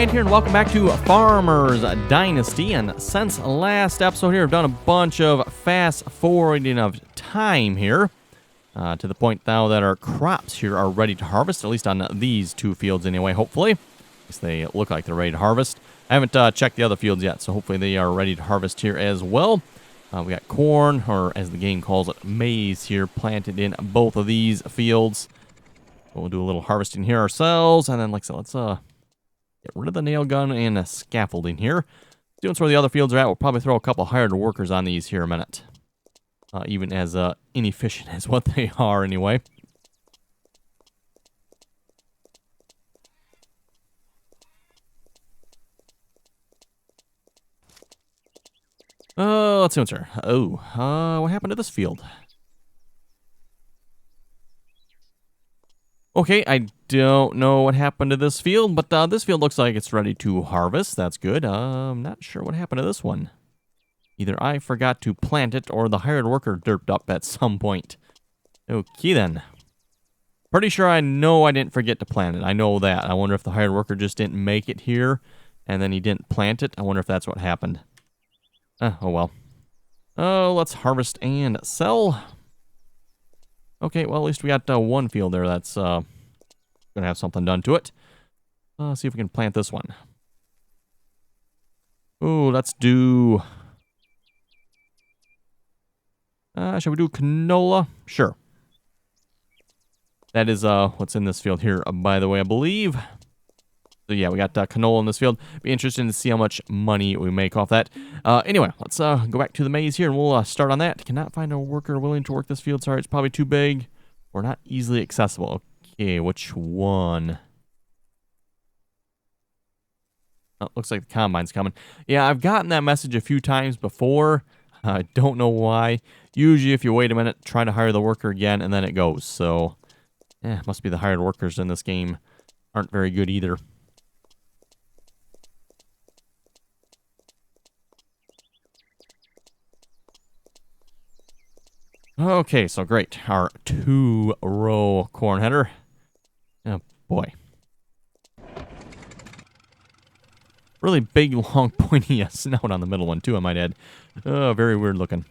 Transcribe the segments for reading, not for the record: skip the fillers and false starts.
Ryan here, and welcome back to Farmers Dynasty. And since last episode here, I've done a bunch of fast forwarding of time here, to the point now that our crops here are ready to harvest, at least on these two fields anyway, hopefully. At least they look like they're ready to harvest. I haven't checked the other fields yet, so hopefully they are ready to harvest here as well. We got corn, or as the game calls it, maize here, planted in both of these fields. We'll do a little harvesting here ourselves, and then, like I said, let's get rid of the nail gun and scaffolding here. Doing where the other fields are at, we'll probably throw a couple hired workers on these here in a minute. Even as inefficient as what they are anyway. Let's see what's here. What happened to this field? Okay, I don't know what happened to this field, but this field looks like it's ready to harvest. That's good. I'm not sure what happened to this one. Either I forgot to plant it, or the hired worker derped up at some point. Okay, then. Pretty sure I know I didn't forget to plant it. I know that. I wonder if the hired worker just didn't make it here, and then he didn't plant it. I wonder if that's what happened. Oh, well. Oh, let's harvest and sell. Okay, well, at least we got one field there that's going to have something done to it. See if we can plant this one. Ooh, let's do... shall we do canola? Sure. That is what's in this field here, by the way, I believe. So yeah, we got canola in this field. Be interesting to see how much money we make off that. Anyway, let's go back to the maize here, and we'll start on that. Cannot find a worker willing to work this field. Sorry, it's probably too big or not easily accessible. Okay, which one? Oh, looks like the combine's coming. Yeah, I've gotten that message a few times before. I don't know why. Usually, if you wait a minute, try to hire the worker again, and then it goes. So, must be the hired workers in this game aren't very good either. Okay, so great. Our 2-row corn header. Oh, boy. Really big, long, pointy snout on the middle one, too, I might add. Oh, very weird looking.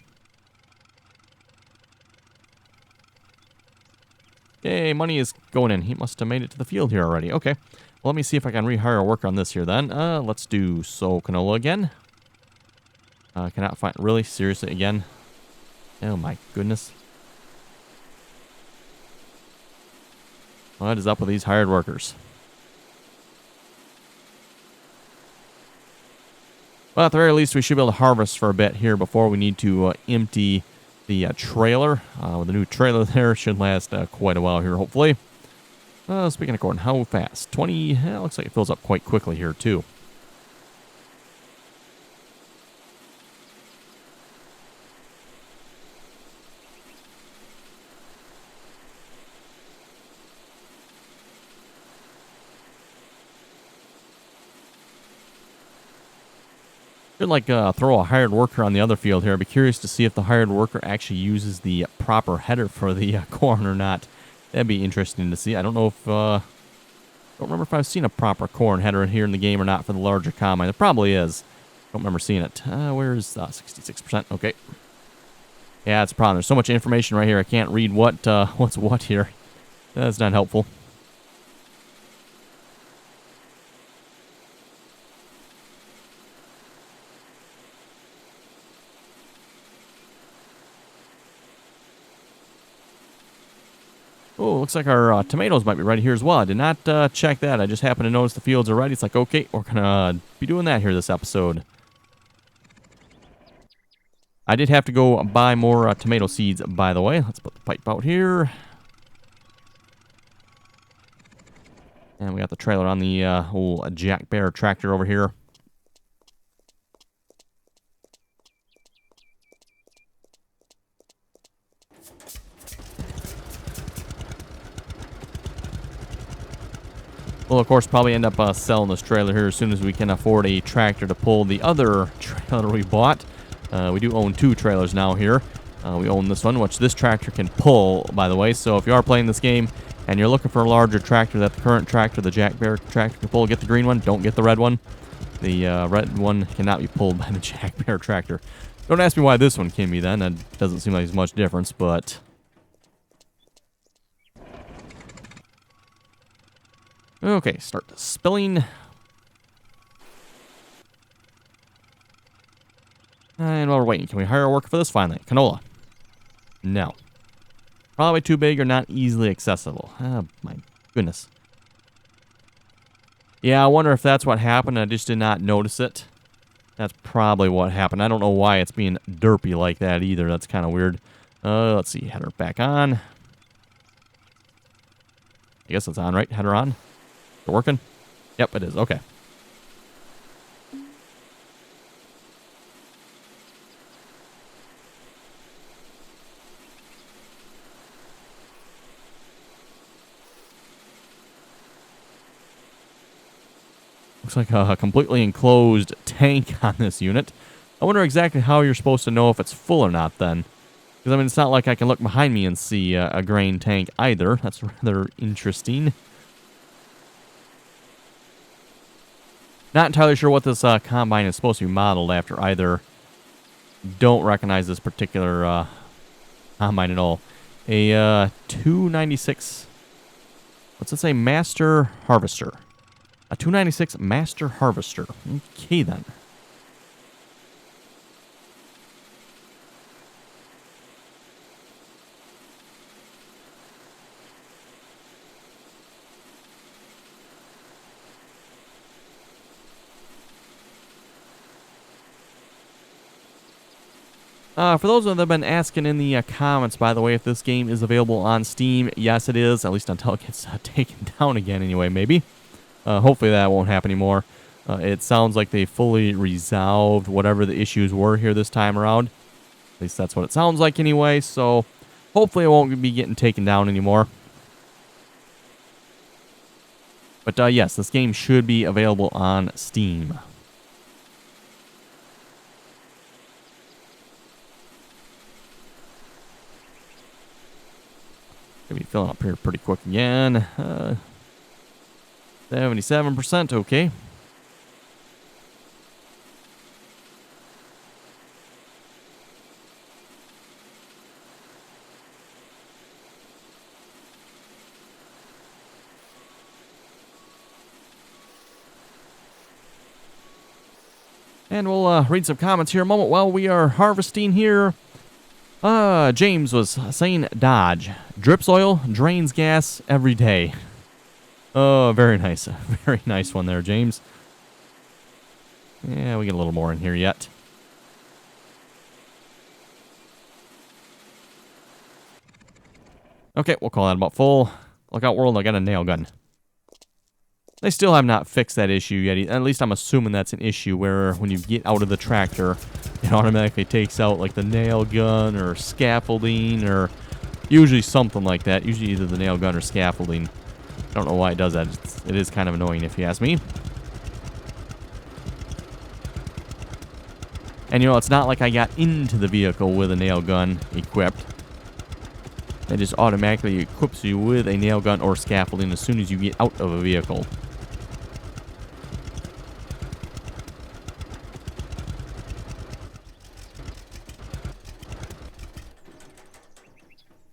Okay, money is going in. He must have made it to the field here already. Okay. Well, let me see if I can rehire a worker on this here then. Let's do sow canola again. Cannot find... Really? Seriously, again? Oh my goodness. What is up with these hired workers? Well, at the very least, we should be able to harvest for a bit here before we need to empty the trailer. With the new trailer there, should last quite a while here, hopefully. Speaking of corn, how fast? 20, looks like it fills up quite quickly here, too. Should like throw a hired worker on the other field here. I'd be curious to see if the hired worker actually uses the proper header for the corn or not. That'd be interesting to see. I don't know if don't remember if I've seen a proper corn header here in the game or not for the larger combine. There probably is. Don't remember seeing it. Where's 66%? Okay. Yeah, that's a problem. There's so much information right here. I can't read what's what here. That's not helpful. Oh, looks like our tomatoes might be ready here as well. I did not check that. I just happened to notice the fields are ready. It's like, okay, we're going to be doing that here this episode. I did have to go buy more tomato seeds, by the way. Let's put the pipe out here. And we got the trailer on the old Jack Bear tractor over here. We'll, of course, probably end up selling this trailer here as soon as we can afford a tractor to pull the other trailer we bought. We do own 2 trailers now here. We own this one, which this tractor can pull, by the way. So if you are playing this game and you're looking for a larger tractor that the current tractor, the Jack Bear tractor, can pull, get the green one. Don't get the red one. The red one cannot be pulled by the Jack Bear tractor. Don't ask me why this one can be then. That doesn't seem like there's much difference, but... Okay, start spilling. And while we're waiting, can we hire a worker for this finally? Canola. No. Probably too big or not easily accessible. Oh, my goodness. Yeah, I wonder if that's what happened. I just did not notice it. That's probably what happened. I don't know why it's being derpy like that either. That's kind of weird. Let's see. Header back on. I guess it's on, right? Header on. Is it working? Yep, it is. Okay. Looks like a completely enclosed tank on this unit. I wonder exactly how you're supposed to know if it's full or not then. Because, I mean, it's not like I can look behind me and see a grain tank either. That's rather interesting. Not entirely sure what this combine is supposed to be modeled after either. Don't recognize this particular combine at all. A 296... What's it say? Master Harvester. A 296 Master Harvester. Okay, then. For those that have been asking in the comments, by the way, if this game is available on Steam, yes, it is. At least until it gets taken down again anyway, maybe. Hopefully that won't happen anymore. It sounds like they fully resolved whatever the issues were here this time around. At least that's what it sounds like anyway, so hopefully it won't be getting taken down anymore. But yes, this game should be available on Steam. Gonna be filling up here pretty quick again. 77%, okay. And we'll read some comments here a moment while we are harvesting here. James was saying Dodge. Drips oil, drains gas every day. Oh, very nice. Very nice one there, James. Yeah, we get a little more in here yet. Okay, we'll call that about full. Look out, world, I got a nail gun. They still have not fixed that issue yet. At least I'm assuming that's an issue where when you get out of the tractor, it automatically takes out like the nail gun or scaffolding or usually something like that. Usually either the nail gun or scaffolding. I don't know why it does that. It is kind of annoying if you ask me. And you know, it's not like I got into the vehicle with a nail gun equipped. It just automatically equips you with a nail gun or scaffolding as soon as you get out of a vehicle.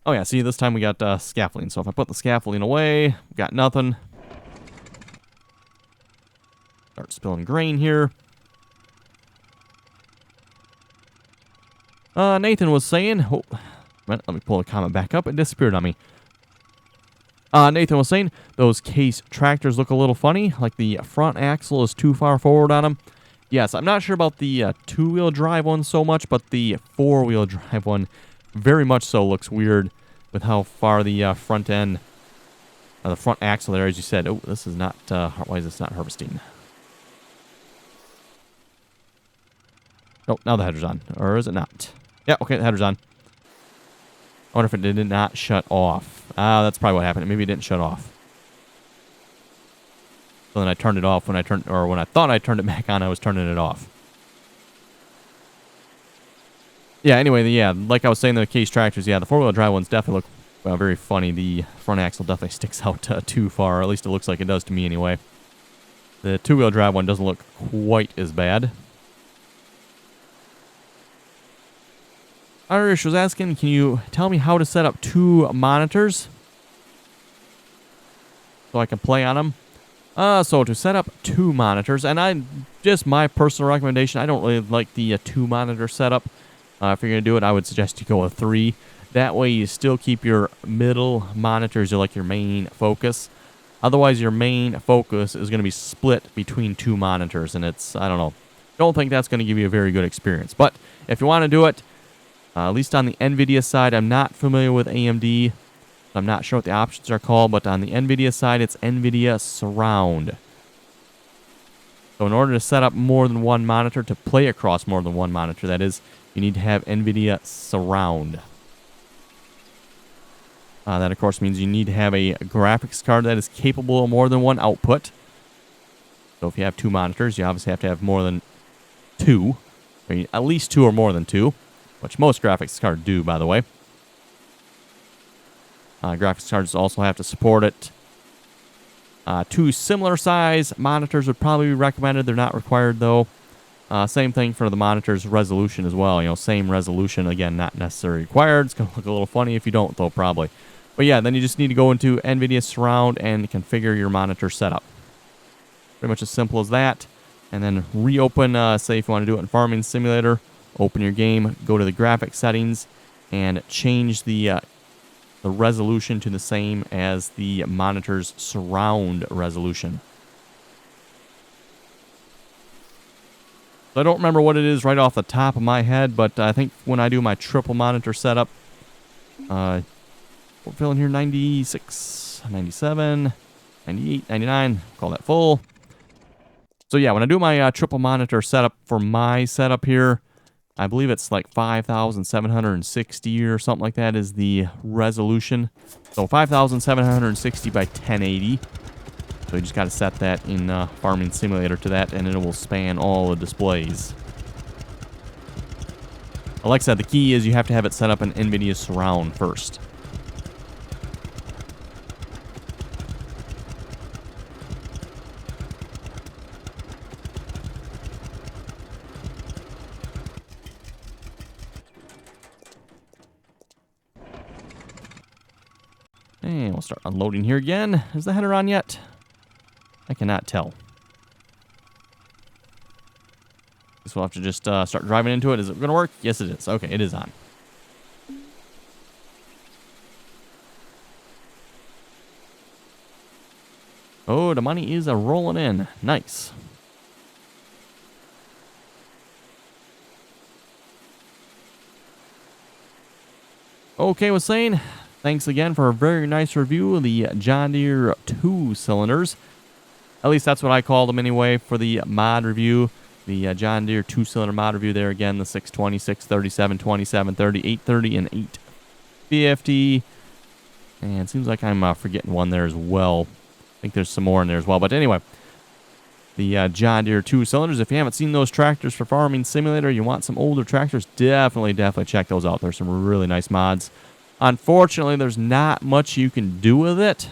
Oh yeah, see, this time we got scaffolding. So if I put the scaffolding away, got nothing. Start spilling grain here. Nathan was saying... Oh, let me pull the comment back up. It disappeared on me. Nathan was saying, those case tractors look a little funny. Like the front axle is too far forward on them. Yes, I'm not sure about the two-wheel drive one so much, but the four-wheel drive one very much so looks weird with how far the front end, the front axle there, as you said. Oh, this is not, why is this not harvesting? Oh, now the header's on. Or is it not? Yeah, okay, the header's on. I wonder if it did not shut off. That's probably what happened. Maybe it didn't shut off. So then I turned it off when I thought I turned it back on, I was turning it off. Yeah, anyway, yeah, like I was saying, the case tractors, yeah, the four-wheel drive ones definitely look Well, very funny. The front axle definitely sticks out too far. At least it looks like it does to me anyway. The two-wheel drive one doesn't look quite as bad. Irish was asking, can you tell me how to set up 2 monitors so I can play on them? So to set up 2 monitors, and just my personal recommendation, I don't really like the 2-monitor setup. If you're going to do it, I would suggest you go with 3. That way you still keep your middle monitors, like your main focus. Otherwise, your main focus is going to be split between 2 monitors, and it's, I don't know. Don't think that's going to give you a very good experience. But if you want to do it, at least on the NVIDIA side, I'm not familiar with AMD. I'm not sure what the options are called, but on the NVIDIA side, it's NVIDIA Surround. So in order to set up more than 1 monitor, to play across more than 1 monitor, that is, you need to have NVIDIA Surround. That, of course, means you need to have a graphics card that is capable of more than 1 output. So if you have 2 monitors, you obviously have to have more than 2. I mean, at least 2 or more than 2, which most graphics cards do, by the way. Graphics cards also have to support it. 2 similar size monitors would probably be recommended. They're not required, though. Same thing for the monitor's resolution as well. You know, same resolution. Again, not necessarily required. It's going to look a little funny if you don't, though, probably. But yeah, then you just need to go into NVIDIA Surround and configure your monitor setup. Pretty much as simple as that. And then reopen, say if you want to do it in Farming Simulator, open your game, go to the graphics settings, and change the resolution to the same as the monitor's surround resolution. So I don't remember what it is right off the top of my head, but I think when I do my triple monitor setup, we're filling here 96, 97, 98, 99, call that full. So yeah, when I do my triple monitor setup for my setup here, I believe it's like 5,760 or something like that is the resolution. So 5,760 by 1080. So you just got to set that in Farming Simulator to that, and it will span all the displays. Like I said, the key is you have to have it set up in NVIDIA Surround first. And we'll start unloading here again. Is the header on yet? I cannot tell. Guess we'll have to just start driving into it. Is it going to work? Yes, it is. Okay, it is on. Oh, the money is rolling in. Nice. Okay, was saying, thanks again for a very nice review of the John Deere 2-cylinders. At least that's what I called them anyway for the mod review. The John Deere 2-cylinder mod review there again, the 620, 637, 2730, 830, and 850. And it seems like I'm forgetting one there as well. I think there's some more in there as well. But anyway, the John Deere 2-cylinders. If you haven't seen those tractors for Farming Simulator, you want some older tractors, definitely check those out. There's some really nice mods. Unfortunately, there's not much you can do with it.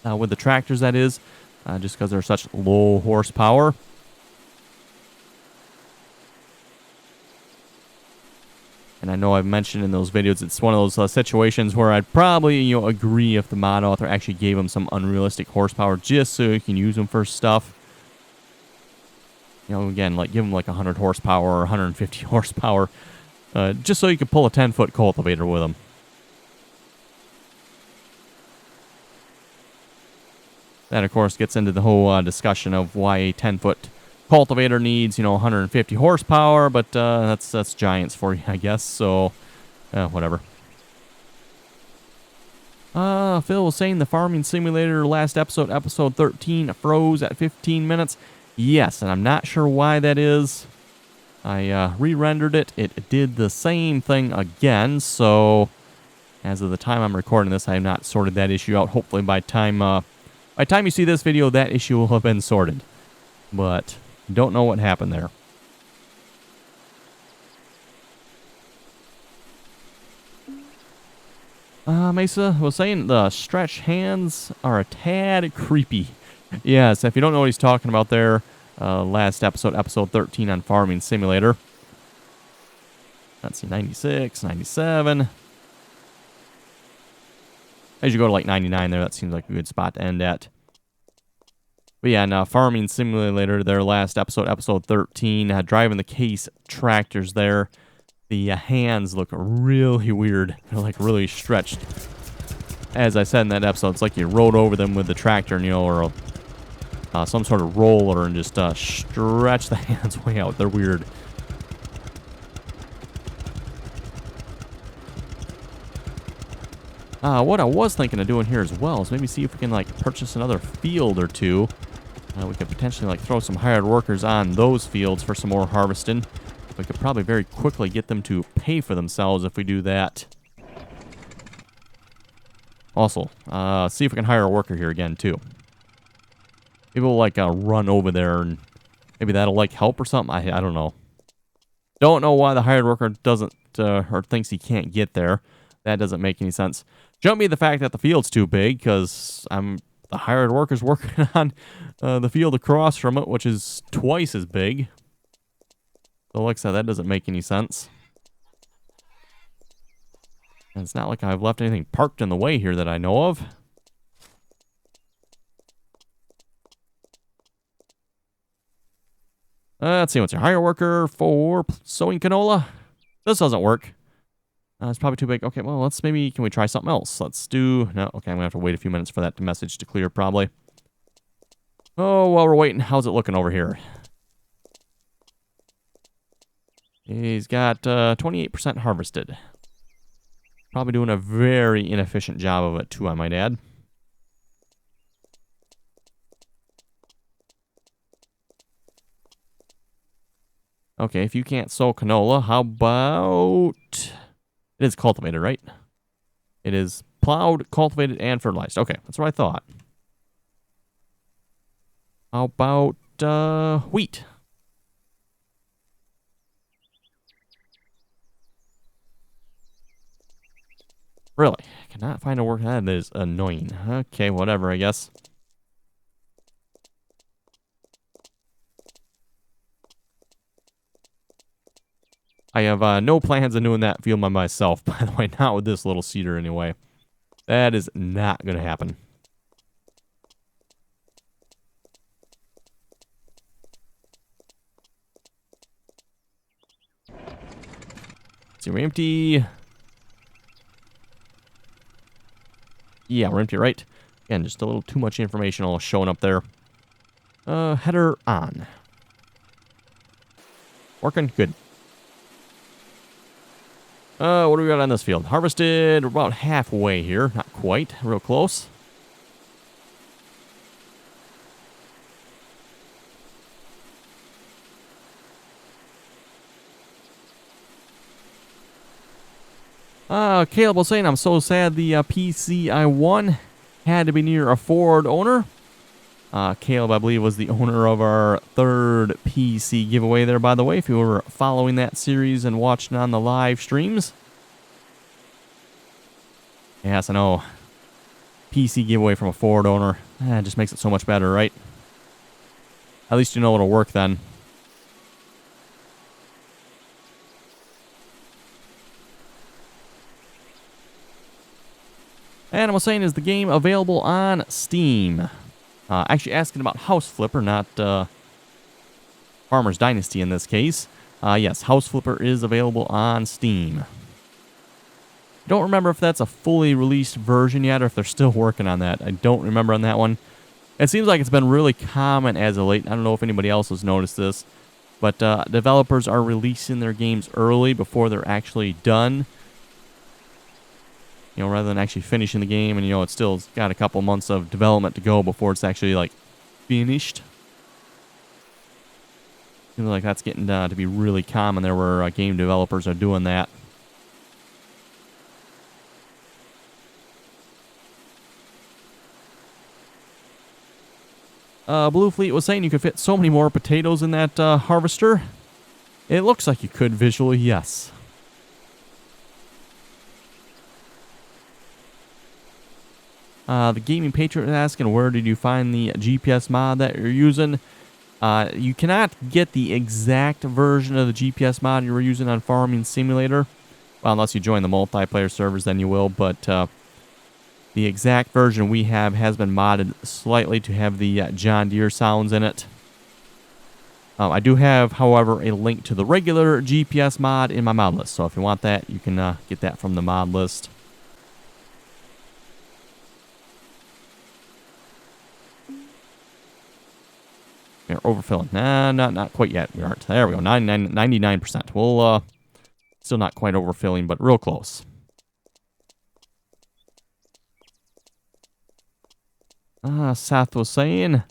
With the tractors, that is, just because they're such low horsepower. And I know I've mentioned in those videos, it's one of those situations where I'd probably, agree if the mod author actually gave them some unrealistic horsepower just so you can use them for stuff. Again, like give them like 100 horsepower or 150 horsepower, just so you can pull a 10-foot cultivator with them. That, of course, gets into the whole discussion of why a 10-foot cultivator needs, 150 horsepower, but that's giants for you, I guess, so whatever. Phil was saying the Farming Simulator last episode, episode 13, froze at 15 minutes. Yes, and I'm not sure why that is. I re-rendered it. It did the same thing again, so as of the time I'm recording this, I have not sorted that issue out. Hopefully by the time you see this video, that issue will have been sorted. But don't know what happened there. Mesa was saying the stretch hands are a tad creepy. Yes, if you don't know what he's talking about there, last episode, episode 13 on Farming Simulator. Let's see, 96, 97. As you go to like 99 there, that seems like a good spot to end at. But yeah, now Farming Simulator, their last episode, episode 13, driving the case tractors there. The hands look really weird. They're like really stretched. As I said in that episode, it's like you rode over them with the tractor, you know, or some sort of roller and just stretch the hands way out. They're weird. What I was thinking of doing here as well is maybe see if we can like purchase another field or two. We could potentially like throw some hired workers on those fields for some more harvesting. We could probably very quickly get them to pay for themselves if we do that. Also, see if we can hire a worker here again too. Maybe we'll like run over there and maybe that'll like help or something. I don't know. Don't know why the hired worker doesn't or thinks he can't get there. That doesn't make any sense. Shouldn't be the fact that the field's too big, because the hired worker's working on the field across from it, which is twice as big. So like I said, that doesn't make any sense. And it's not like I've left anything parked in the way here that I know of. Let's see, what's your hire worker for sowing canola? This doesn't work. It's probably too big. Okay, well, can we try something else? Let's do, no, okay, I'm going to have to wait a few minutes for that message to clear, probably. Oh, while we're waiting, how's it looking over here? He's got 28% harvested. Probably doing a very inefficient job of it, too, I might add. Okay, if you can't sow canola, how about... It is cultivated, right? It is plowed, cultivated, and fertilized. Okay, that's what I thought. How about wheat? Really? I cannot find a work. That is annoying. Okay, whatever, I guess. I have no plans on doing that field by myself, by the way. Not with this little seeder, anyway. That is not going to happen. See, we're empty. Yeah, we're empty, right? Again, just a little too much information all showing up there. Header on. Working? Good. What do we got on this field? Harvested, we're about halfway here. Not quite. Real close. Caleb was saying, I'm so sad the PC I won had to be near a Ford owner. Caleb, I believe, was the owner of our third PC giveaway there, by the way, if you were following that series and watching on the live streams. Yes, I know. PC giveaway from a Ford owner. It just makes it so much better, right? At least you know it'll work then. And I was saying, is the game available on Steam? Actually asking about House Flipper, not Farmer's Dynasty in this case. Yes, House Flipper is available on Steam. I don't remember if that's a fully released version yet or if they're still working on that. I don't remember on that one. It seems like it's been really common as of late. I don't know if anybody else has noticed this, but developers are releasing their games early before they're actually done. You know, rather than actually finishing the game, and you know, it's still got a couple months of development to go before it's actually like finished. Seems like that's getting to be really common there, where game developers are doing that. Blue Fleet was saying you could fit so many more potatoes in that harvester. It looks like you could visually, yes. The Gaming Patriot is asking, where did you find the GPS mod that you're using? You cannot get the exact version of the GPS mod you were using on Farming Simulator. Well, unless you join the multiplayer servers, then you will. But the exact version we have has been modded slightly to have the John Deere sounds in it. I do have, however, a link to the regular GPS mod in my mod list. So if you want that, you can get that from the mod list. We're overfilling. Nah, not quite yet. We aren't. There we go. 99%. We'll, still not quite overfilling, but real close. Seth was saying,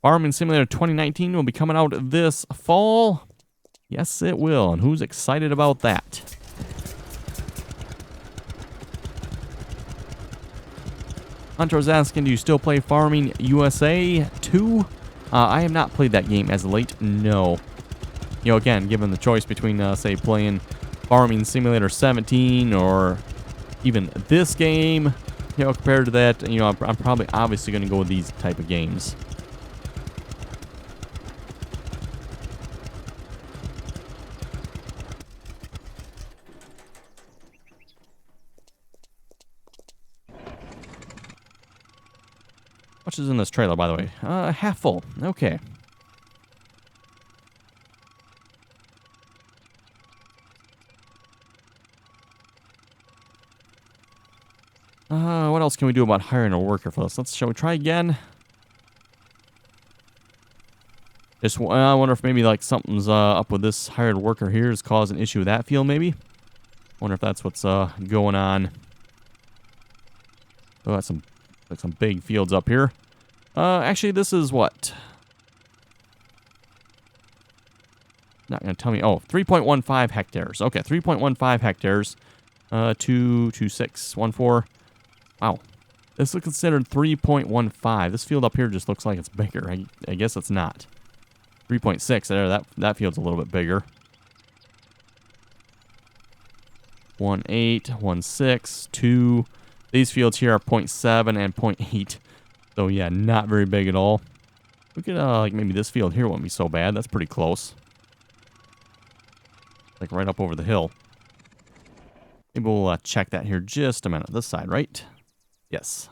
Farming Simulator 2019 will be coming out this fall. Yes, it will. And who's excited about that? Hunter was asking, do you still play Farming USA 2? I have not played that game as of late, no. You know, again, given the choice between, say, playing Farming Simulator 17 or even this game, you know, compared to that, you know, I'm probably obviously going to go with these type of games. How much is in this trailer, by the way? Half full. Okay. What else can we do about hiring a worker for this? Shall we try again? Just, I wonder if maybe like something's up with this hired worker here is causing an issue with that field, maybe? Wonder if that's what's going on. Oh, that's some big fields up here. Actually, this is what? Not going to tell me. Oh, 3.15 hectares. Okay, 3.15 hectares. 22614. Wow. This is considered 3.15. This field up here just looks like it's bigger. I guess it's not. 3.6 there. That field's a little bit bigger. 1.8, 1.6, 2. These fields here are 0.7 and 0.8. So yeah, not very big at all. We could like maybe this field here wouldn't be so bad. That's pretty close. Like right up over the hill. Maybe we'll check that here just a minute. This side, right? Yes.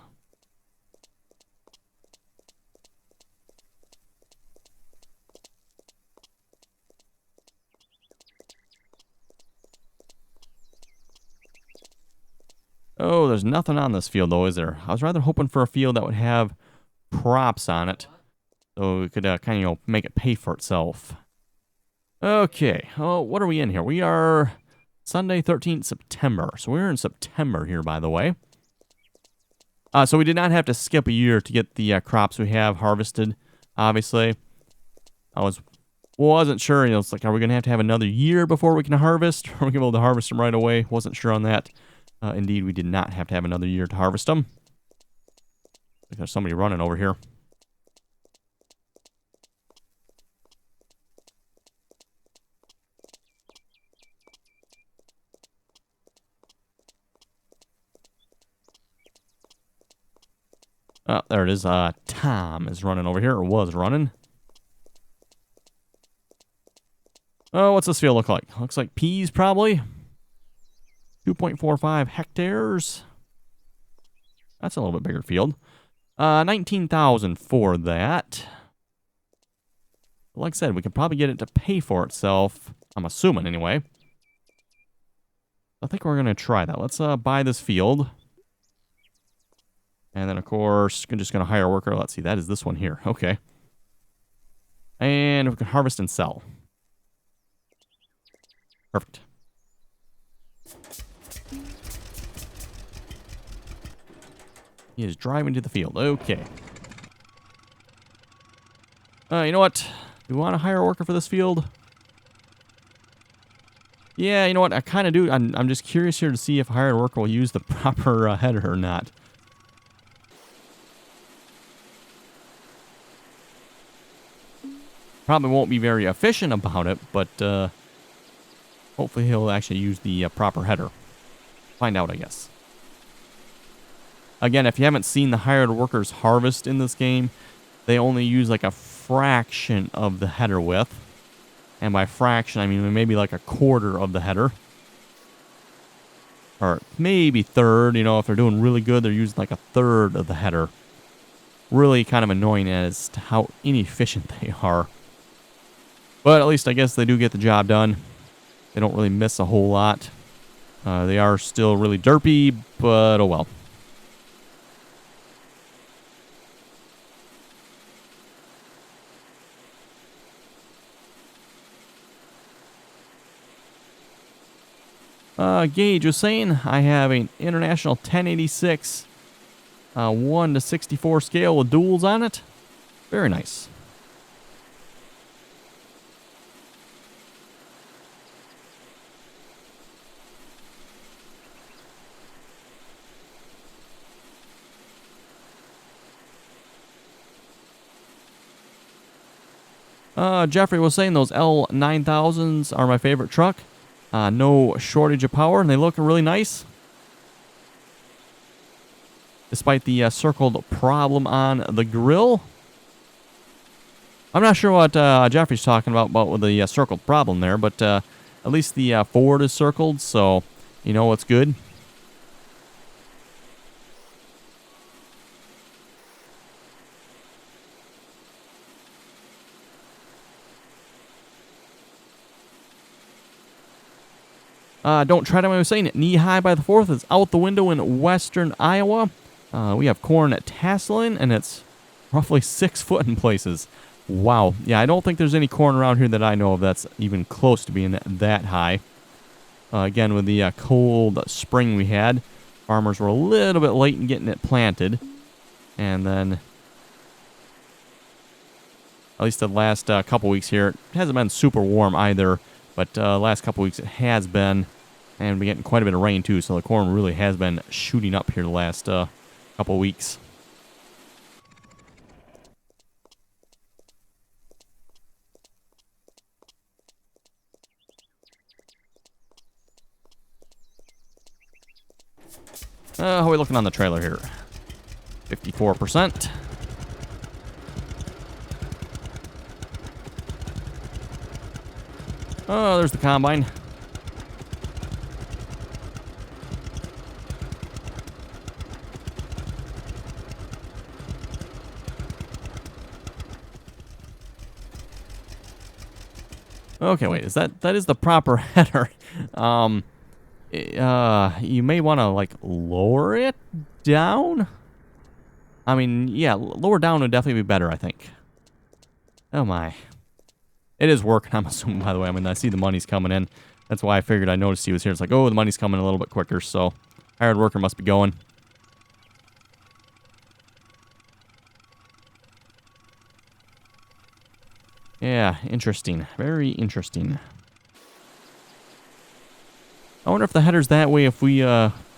Oh, there's nothing on this field, though, is there? I was rather hoping for a field that would have crops on it. So we could kind of, you know, make it pay for itself. Okay. Oh, what are we in here? We are Sunday, 13th September. So we're in September here, by the way. So we did not have to skip a year to get the crops we have harvested, obviously. I wasn't sure, you know, it's like, are we going to have another year before we can harvest? Or are we going to be able to harvest them right away? Wasn't sure on that. Indeed, we did not have to have another year to harvest them. Like there's somebody running over here. Oh, there it is. Tom is running over here, or was running. Oh, what's this field look like? Looks like peas, probably. 2.45 hectares. That's a little bit bigger field. 19,000 for that. Like I said, we could probably get it to pay for itself. I'm assuming, anyway. I think we're going to try that. Let's buy this field. And then, of course, we're just going to hire a worker. Let's see, that is this one here. Okay. And we can harvest and sell. Perfect. He is driving to the field. Okay. You know what? Do we want to hire a worker for this field? Yeah, you know what? I kind of do. I'm just curious here to see if a hired worker will use the proper header or not. Probably won't be very efficient about it, but hopefully he'll actually use the proper header. Find out, I guess. Again, if you haven't seen the hired workers harvest in this game, they only use like a fraction of the header width. And by fraction, I mean maybe like a quarter of the header. Or maybe third, you know, if they're doing really good, they're using like a third of the header. Really kind of annoying as to how inefficient they are. But at least I guess they do get the job done. They don't really miss a whole lot. They are still really derpy, but oh well. Gage was saying I have an International 1086 1 to 64 scale with duals on it. Very nice. Jeffrey was saying those L9000s are my favorite truck. No shortage of power, and they look really nice. Despite the circled problem on the grill. I'm not sure what Jeffrey's talking about with the circled problem there, but at least the Ford is circled, so you know what's good. Don't try to, I was saying, knee high by the 4th is out the window in western Iowa. We have corn tasseling, and it's roughly 6 foot in places. Wow. Yeah, I don't think there's any corn around here that I know of that's even close to being that high. Again, with the cold spring we had, farmers were a little bit late in getting it planted. And then, at least the last couple weeks here, it hasn't been super warm either. But last couple weeks it has been. And we're getting quite a bit of rain too, so the corn really has been shooting up here the last couple weeks. How are we looking on the trailer here? 54%. Oh, there's the combine. Okay, wait, that is the proper header. You may want to like lower it down. I mean, yeah, lower down would definitely be better, I think. Oh my. It is working, I'm assuming, by the way. I mean, I see the money's coming in. That's why I figured I noticed he was here. It's like, oh, the money's coming a little bit quicker, so hired worker must be going. Yeah, interesting. Very interesting. I wonder if the header's that way if we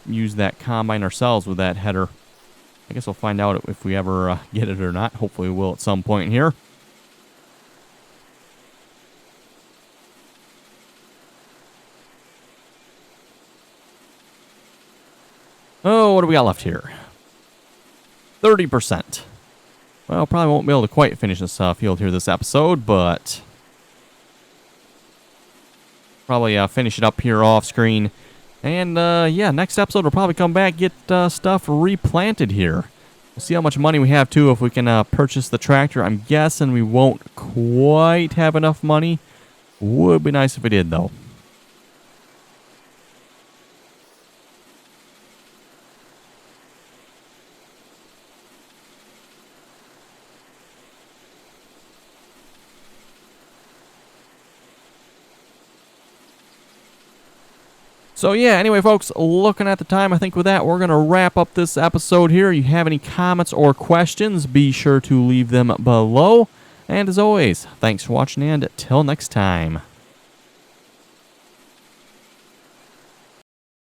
use that combine ourselves with that header. I guess we'll find out if we ever get it or not. Hopefully we will at some point here. Oh, what do we got left here? 30%. Well, probably won't be able to quite finish this field here this episode, but probably finish it up here off screen. And yeah, next episode we'll probably come back, get stuff replanted here. We'll see how much money we have too if we can purchase the tractor. I'm guessing we won't quite have enough money. Would be nice if we did though. So yeah, anyway, folks, looking at the time, I think with that, we're going to wrap up this episode here. You have any comments or questions, be sure to leave them below. And as always, thanks for watching, and till next time.